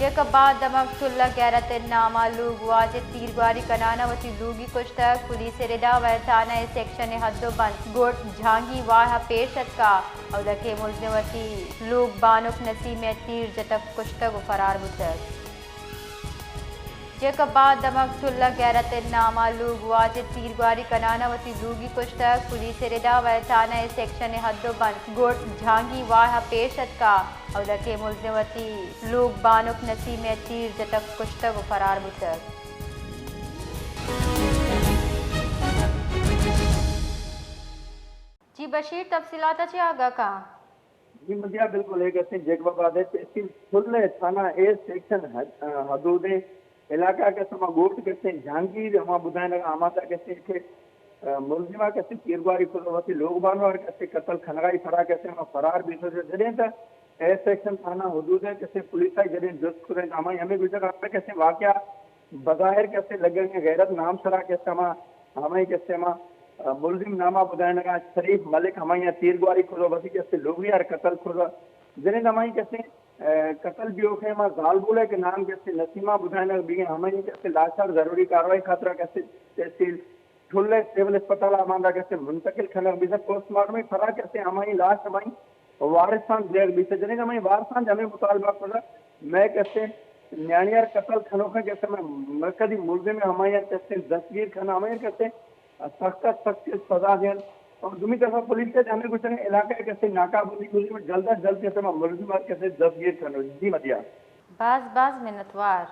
یک بعد دمقتل غیرت نامعلوم واجد تیرگاری کنانا وتی لوگی کشتک پولیس ردا و تانہ سیکشن حد و بند گوٹ جھانگی واہ پیشت کا اودکے ملزم وتی لوگ بانک نسیم تیر جتک کشتک و فرار بودک یک بعد دمقتل غیرت نامعلوم واجد تیرگاری کنانا وتی لوگی کشتک پولیس ردا و تانہ سیکشن حد و بند گوٹ جھانگی واہ پیشت کا اودکے ملزم وتی لوگ بانک نسیم تیر جتک کشتک و فرار بودک جی بشیر تفصیلات اچھے آگاہ کہاں جی مدیہ بالکل ایک ایسے جیک باباد ہے تحصیل کھلے تھانہ اے سیکشن حدود علاقہ کے سما گوٹ کہتے ہیں جہانگیر ہما بدائیں لگا آماتا کہتے ہیں کہ ملزمہ کہتے ہیں تیرگواری کھلواتی لوگ بانو اور کہتے ہیں قتل کھنگائی فرا کہتے ہیں فرار بھی سے جدیں تھا اے سیکشن تھانہ حدود ہے کہتے ہیں پولیسائی جدیں جس کریں ہمیں ہمیں گزر آتا کہتے ہیں واقعہ بظاہر کہتے ہیں لگیں گے غیرت نام سرا کہتے ہیں ہمیں کہتے ہیں ملزم نامہ بدائیں لگا شریف ملک ہمیں یہاں تیرگواری کھلواتی کہتے ہیں لوگی اور قتل کھلوا جنہیں ہمیں کہتے ہیں قتل بھی ہوتے ہیں زال بولے کے نام کہتے ہیں نسیمہ بدائیں لگا بھی ہمیں کہتے ہیں لاشار ضروری کاروائی خاطرہ کہتے ہیں تحصیل ٹھلے سیول اسپتال آماندہ کہتے ہیں منتقل کھنگ بھی سے پوسٹ مارٹم میں فرا کہتے ہیں ہمیں لاش ہمیں وارثان دیکھ بھی سے جنہیں ہمیں وارثان ہمیں مطالبہ کرا میں کہتے ہیں نیانیار قتل کھنوں کا کہتے ہیں مرکزی ملزم ہمیں کہتے ہیں دستگیر کھنا ہمیں کہتے ہیں سخت سخت سزا دیں اور دوسری طرف پولیس سے ہمیں کچھ علاقہ کیسے ناکہ بندی میں جلد از جلد کہتے ہیں ملزم کیسے دستگیر کھنو جی مدیہ باز منتوار